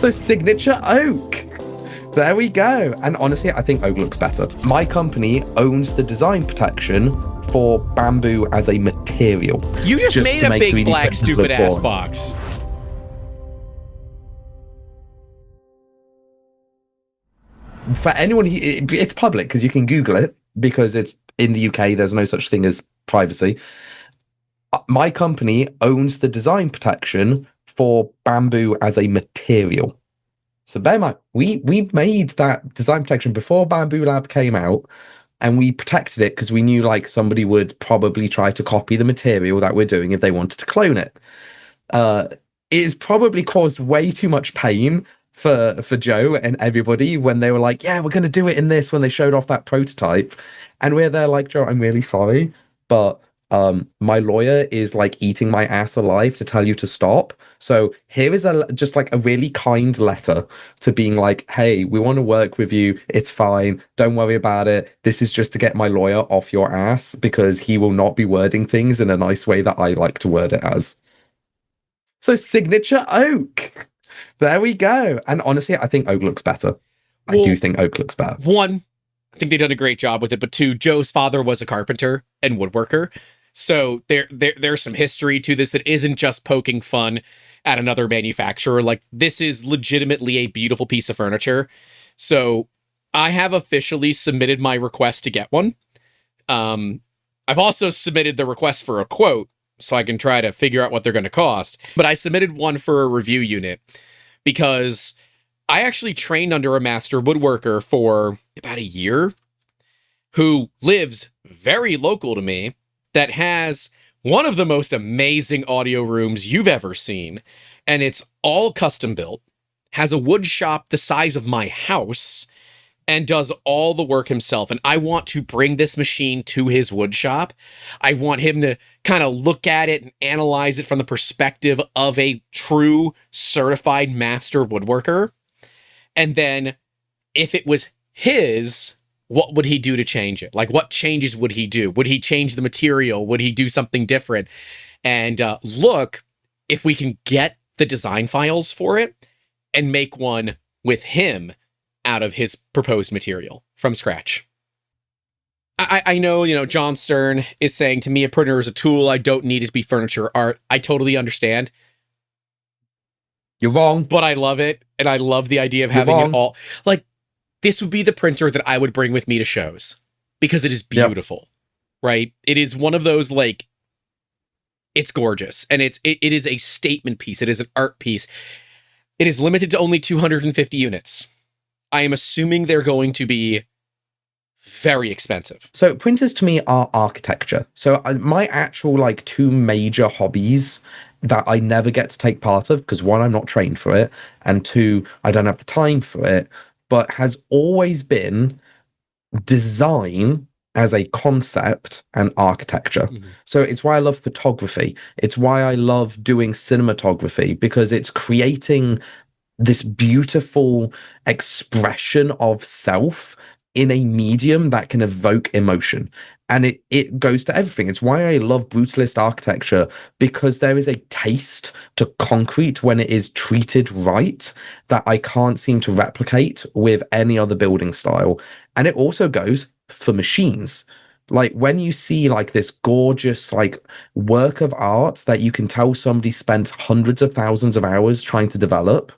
So signature oak. There we go. And honestly, I think oak looks better. My company owns the design protection for bamboo as a material. You just made a big 3D black printers look stupid ass boring. box. For anyone, it's public because you can Google it, because it's in the UK. There's no such thing as privacy. My company owns the design protection for bamboo as a material. So bear in mind, we made that design protection before Bamboo Lab came out, and we protected it because we knew like somebody would probably try to copy the material that we're doing if they wanted to clone it. It's probably caused way too much pain for Joe and everybody when they were like, yeah, we're going to do it in this, when they showed off that prototype. And we're there like, Joe, I'm really sorry, but my lawyer is like eating my ass alive to tell you to stop. So here is just like a really kind letter to being like, hey, we want to work with you. It's fine. Don't worry about it. This is just to get my lawyer off your ass, because he will not be wording things in a nice way that I like to word it as. So signature oak. There we go. And honestly, I think oak looks better. I do think oak looks better. One, I think they did a great job with it, but two, Joe's father was a carpenter and woodworker. So there's some history to this that isn't just poking fun at another manufacturer. Like, this is legitimately a beautiful piece of furniture. So I have officially submitted my request to get one. I've also submitted the request for a quote so I can try to figure out what they're going to cost. But I submitted one for a review unit because I actually trained under a master woodworker for about a year who lives very local to me, that has one of the most amazing audio rooms you've ever seen. And it's all custom built, has a wood shop the size of my house, and does all the work himself. And I want to bring this machine to his wood shop. I want him to kind of look at it and analyze it from the perspective of a true certified master woodworker. And then if it was his, what would he do to change it? Like, what changes would he do? Would he change the material? Would he do something different? And look if we can get the design files for it and make one with him out of his proposed material from scratch. I know, John Stern is saying to me, a printer is a tool. I don't need it to be furniture art. I totally understand. You're wrong. But I love it. And I love the idea of having it all. Like, this would be the printer that I would bring with me to shows because it is beautiful, right? It is one of those, like, it's gorgeous. And it is a statement piece. It is an art piece. It is limited to only 250 units. I am assuming they're going to be very expensive. So printers to me are architecture. So my actual like two major hobbies that I never get to take part of, because one, I'm not trained for it, and two, I don't have the time for it, but has always been design as a concept and architecture. Mm-hmm. So it's why I love photography. It's why I love doing cinematography, because it's creating this beautiful expression of self in a medium that can evoke emotion. And it goes to everything. It's why I love brutalist architecture, because there is a taste to concrete when it is treated right that I can't seem to replicate with any other building style. And it also goes for machines. Like, when you see like this gorgeous like work of art that you can tell somebody spent hundreds of thousands of hours trying to develop,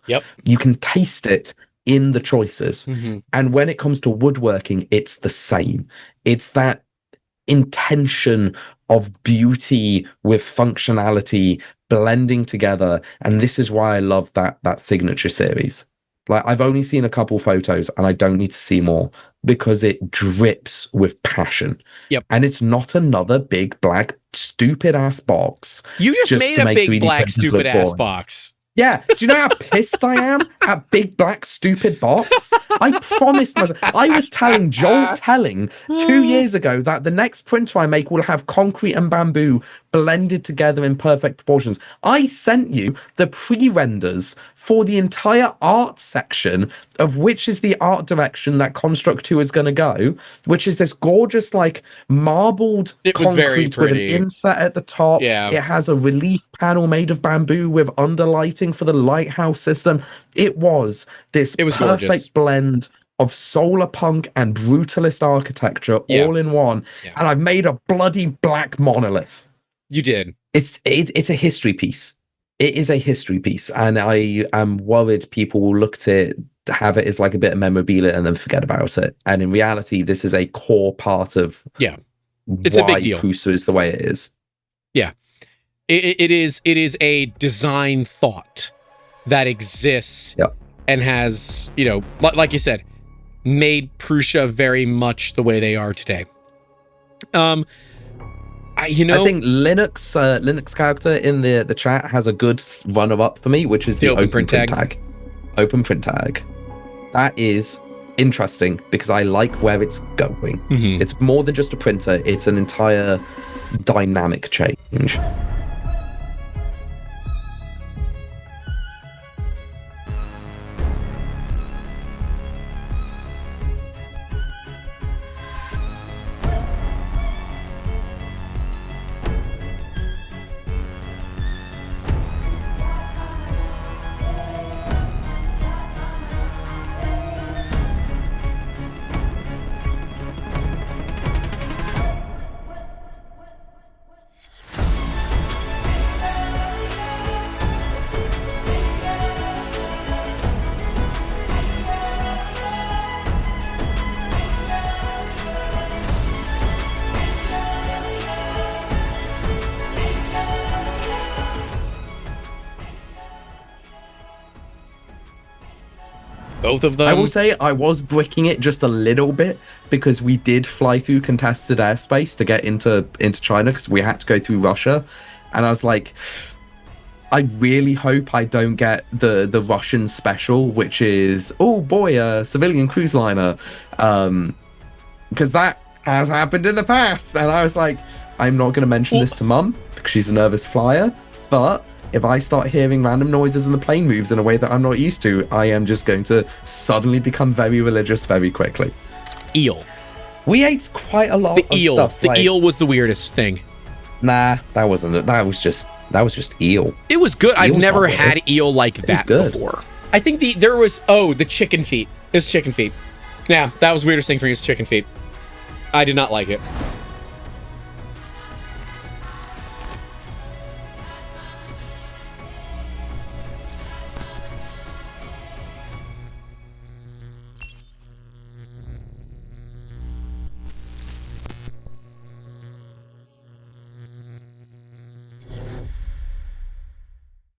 you can taste it in the choices. Mm-hmm. And when it comes to woodworking, it's the same. It's that intention of beauty with functionality blending together. And this is why I love that signature series. Like, I've only seen a couple photos and I don't need to see more, because it drips with passion. Yep. And it's not another big black stupid ass box. You just made a big black stupid ass box. Yeah. Do you know how pissed I am at big black stupid box? I promised myself. I was telling Joel Telling 2 years ago that the next printer I make will have concrete and bamboo blended together in perfect proportions. I sent you the pre-renders for the entire art section of which is the art direction that Construct 2 is going to go, which is this gorgeous, like, marbled concrete with an inset at the top. Yeah. It has a relief panel made of bamboo with underlighting lighting for the lighthouse system. It was this It was perfect gorgeous. blend of solar punk and brutalist architecture Yeah. all in one. Yeah. And I've made a bloody black monolith. You did. It's a history piece. It is a history piece, and I am worried people will look at it, have it as like a bit of memorabilia, and then forget about it. And in reality, this is a core part of It's a big deal. Prusa is the way it is. Yeah, it is a design thought that exists and has, you know, like you said, made Prusa very much the way they are today. I think Linux character in the chat has a good runner-up for me, which is the open print tag. Open print tag. That is interesting because I like where it's going. Mm-hmm. It's more than just a printer, it's an entire dynamic change. Both of them. I will say I was bricking it just a little bit because we did fly through contested airspace to get into China because we had to go through Russia, and I was like, I really hope I don't get the Russian special, which is, oh boy, a civilian cruise liner, because that has happened in the past. And I was like, I'm not going to mention this to Mum because she's a nervous flyer, but if I start hearing random noises and the plane moves in a way that I'm not used to, I am just going to suddenly become very religious very quickly. Eel. We ate quite a lot of stuff. The eel was the weirdest thing. Nah, that wasn't. That was just eel. It was good. I've Eel's never not had eel like that before. I think there was the chicken feet. It's chicken feet. Yeah, that was the weirdest thing for me is chicken feet. I did not like it.